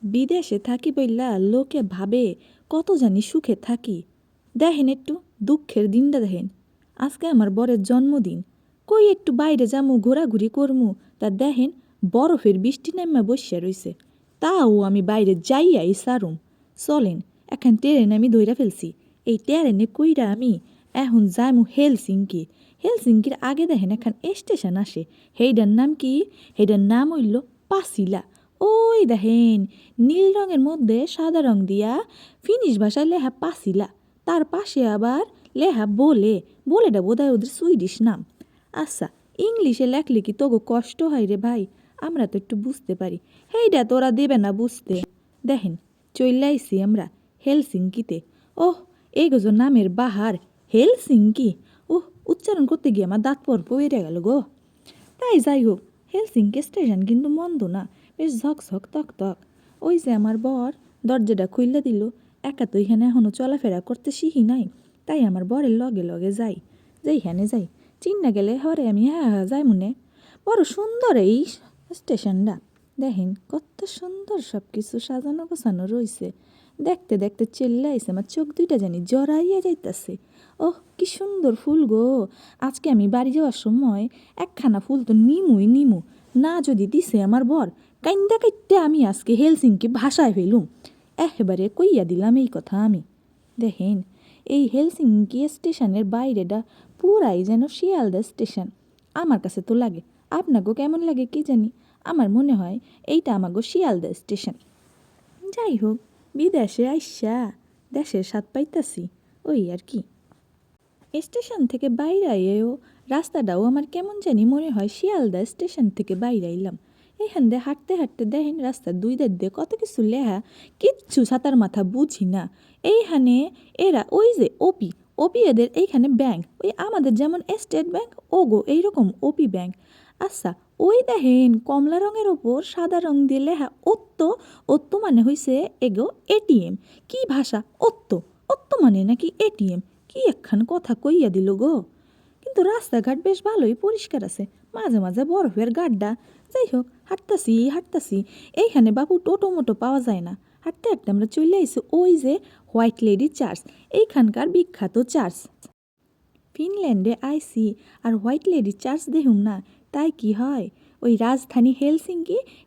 বিদেশে থাকি বইলা লোকে ভাবে কত জানি সুখে থাকি। দেখেন একটু দুঃখের দিনটা দেখেন। আজকে আমার বরের জন্মদিন, কই একটু বাইরে যামু ঘোরাঘুরি করমু, তা দেখেন বরফের বৃষ্টি নাইমা বসিয়া রইছে। তাও আমি বাইরে যাইয়াই সারুম। চলেন এখন ট্রেন আমি ধইরা ফেলছি। এই ট্রেনে কইরা আমি এখন যাইমু হেলসিংকি। হেলসিংকির আগে দেখেন এখন স্টেশন আসে, হেইডার নাম কি? হেইডার নাম হইল পাসিলা। ওই দেখেন নীল রঙের মধ্যে সাদা রং দিয়া ফিনিশ ভাষায় লেহা পাসিলা, তার পাশে আবার লেহা বলেটা বোধহয় ওদের সুইডিশ নাম। আচ্ছা, ইংলিশে লেখলে কি তোগো কষ্ট হয় রে ভাই? আমরা তো একটু বুঝতে পারি, হেইডা তোরা দেবে না বুঝতে। দেখেন চইলাইছি আমরা হেলসিংকিতে। ওহ, এই গো নামের বাহার হেলসিংকি। ওহ, উচ্চারণ করতে গিয়ে আমার দাঁত পর পড়ে গেল গো। তাই যাই হোক, হেলসিংকি স্টেশন কিন্তু মন্দ না, বেশ ঝকঝক তক। ওই যে আমার বর দরজাটা খুইলা দিল। একা তো এখানে এখনও চলাফেরা করতে শিখি নাই, তাই আমার বরের লগে লগে যেইখানে যাই চিন্না গেলে হরে আমি যাই মনে। বড় সুন্দর এই স্টেশনটা, দেখেন কত সুন্দর সব কিছু সাজানো গোছানো রয়েছে। দেখতে দেখতে চেল্লাইছে, আমার চোখ দুইটা জানি জড়াইয়া যাইতাছে। ওহ, কি সুন্দর ফুল গো! আজকে আমি বাড়ি যাওয়ার সময় একখানা ফুল তো নিমু না, যদি দিছে আমার বর, কাইন্দা কাইটে আমি আজকে হেলসিংকি ভাষায় ফেলুম। একেবারে কইয়া দিলাম এই কথা আমি। দেখেন এই হেলসিংকি স্টেশনের বাইরেটা পুরাই যেন শিয়ালদা স্টেশন আমার কাছে তো লাগে। আপনাকেও কেমন লাগে কি জানি, আমার মনে হয় এইটা আমাগো শিয়ালদা স্টেশন। যাই হোক, বিদেশে আইসা দেশের স্বাদ পাইতাছি, ওই আর কি। স্টেশন থেকে বাইরে আইয়েও রাস্তাটাও আমার কেমন জানি মনে হয় শিয়ালদা স্টেশন থেকে বাইরে আইলাম। এখান দিয়ে হাঁটতে হাঁটতে দেখেন রাস্তার দুই ধার দিয়ে কত কিছু লেহা, কিচ্ছু ছাতার মাথা বুঝি না। এইখানে এরা ওই যে ওপি এদের এইখানে ব্যাংক, ওই আমাদের যেমন স্টেট ব্যাংক, ওগো এইরকম ওপি ব্যাংক। আচ্ছা, ওই দেখেন কমলা রঙের ওপর সাদা রং দিয়ে লেহা ওত্তো মানে হইছে এগো এটিএম। কি ভাষা ওত্তো মানে নাকি এটিএম? কি একখান কথা কইয়া দিল গো। কিন্তু রাস্তাঘাট বেশ ভালোই পরিষ্কার আছে, মাঝে মাঝে বরফের গাড্ডা। যাই হোক, হাঁটতাছি এইখানে বাবু টোটো মোটো পাওয়া যায় না। হাঁটতে হাঁটতে আমরা চলে আইছি ওই যে হোয়াইট লেডি চার্চ, এইখানকার বিখ্যাত চার্চ। ফিনল্যান্ডে আইসি আর হোয়াইট লেডি চার্চ দেখুম না, তাই কি হয়? ওই রাজধানী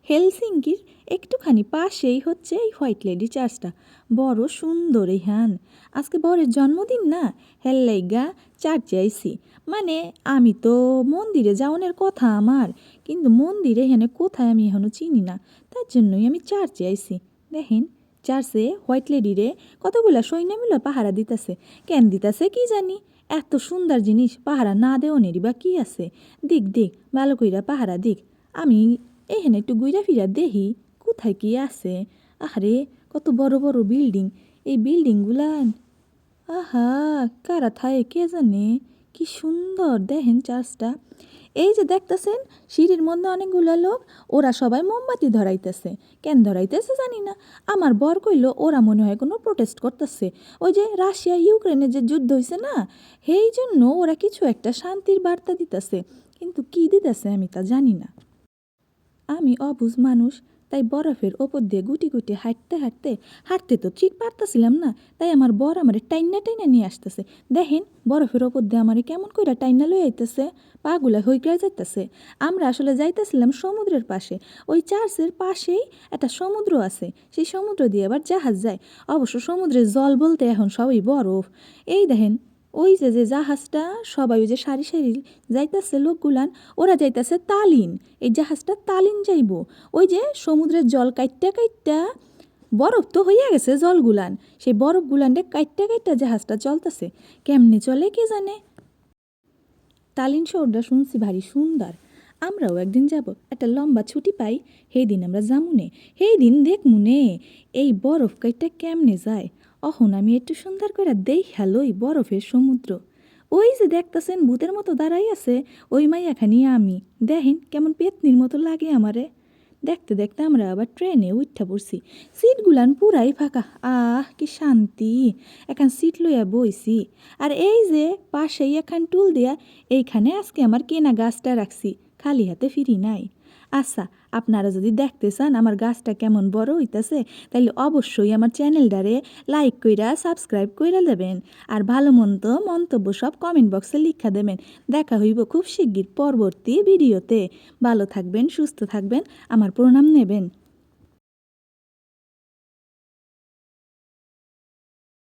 হেলসিঙ্কির একটুখানি পাশেই হচ্ছে এই হোয়াইট লেডি চার্চটা। বড় সুন্দর এইখান। আজকে বরের জন্মদিন না, হেল্লাইগা চার্চে আইসি। মানে আমি তো মন্দিরে যাওয়ানোর কথা আমার, কিন্তু মন্দিরে এখানে কোথায় আমি এখনও চিনি না, তার জন্যই আমি চার্চে আইসি। দেখেন চার্চে হোয়াইট লেডিরে কতগুলা সৈন্য মিলে পাহারা দিতেছে। কেন দিতেছে কি জানি, এত সুন্দর জিনিস পাহারা না দেওয়ানেরই বা কি আছে? দিক ভালো কইরা পাহারা দিক। আমি এখানে একটু ঘুরা ফিরা দেখি কোথায় কি আছে। আরে কত বড় বড় বিল্ডিং, এই বিল্ডিংগুলান আহা কারা থায় কে জানে। কি সুন্দর দেখেন চার্চটা। এই যে দেখতেছেন সিঁড়ির মধ্যে অনেকগুলো লোক, ওরা সবাই মোমবাতি ধরাইতেছে। কেন ধরাইতেছে জানি না। আমার বর কইল ওরা মনে হয় কোনো প্রোটেস্ট করতেছে, ওই যে রাশিয়া ইউক্রেনের যে যুদ্ধ হয়েছে না, সেই জন্য ওরা কিছু একটা শান্তির বার্তা দিতেছে। কিন্তু কি দিতেছে আমি তা জানি না। আমি অবুঝ মানুষ, তাই বরফের ওপর দিয়ে গুটি হাঁটতে তো ঠিক পারতাছিলাম না, তাই আমার বর আমারে টাইনা নিয়ে আসতেছে। দেখেন বরফের ওপর দিয়ে আমারে কেমন কইরা টাইনা লই আইতেছে, পাগুলা হইকড়াই যাইতেছে। আমরা আসলে যাইতেছিলাম সমুদ্রের পাশে, ওই চার্চের পাশেই একটা সমুদ্র আছে, সেই সমুদ্র দিয়ে আবার জাহাজ যায়। অবশ্য সমুদ্রের জল বলতে এখন সবই বরফ। এই দেখেন ওই যে জাহাজটা, সবাই ওই যে সারি যাইতেছে লোকগুলান, ওরা যাইতেছে তালিন। এই জাহাজটা তালিন যাইব। ওই যে সমুদ্রের জল কাইটটা বরফ তো হইয়া গেছে জলগুলান, সেই বরফগুলানরে কাইটটা জাহাজটা চলতেছে। কেমনে চলে কে জানে। তালিন শহরটা শুনছি ভারী সুন্দর। আমরাও একদিন যাব, একটা লম্বা ছুটি পাই, সেই দিন আমরা যামুনে, সেই দিন দেখমুনে এই বরফ কাইটটা কেমনে যায়। অহন আমি একটু সুন্দর করে দেইখা লই বরফের সমুদ্র। ওই যে দেখতাছেন ভূতের মতো দাঁড়াই আছে, ওই মাইয়াখানি আমি। দেখেন কেমন পেতনির মতো লাগে আমারে। দেখতে দেখতে আমরা আবার ট্রেনে উঠা পড়ছি। সিটগুলান পুরাই ফাঁকা, আহ কি শান্তি। এখন সিট লইয়া বইছি, আর এই যে পাশেই এখন টুল দিয়া এইখানে আজকে আমার কেনা গাছটা রাখছি, খালি হাতে ফিরি নাই। আচ্ছা, আপনারা যদি দেখতে চান আমার গাছটা কেমন বড় হইতাছে, তাইলে অবশ্যই আমার চ্যানেলটারে লাইক কইরা সাবস্ক্রাইব কইরা দেবেন। আর ভালো মন্দ মন্তব্য সব কমেন্ট বক্সে লিখা দেবেন। দেখা হইব খুব শিগগির পরবর্তী ভিডিওতে। ভালো থাকবেন, সুস্থ থাকবেন, আমার প্রণাম নেবেন।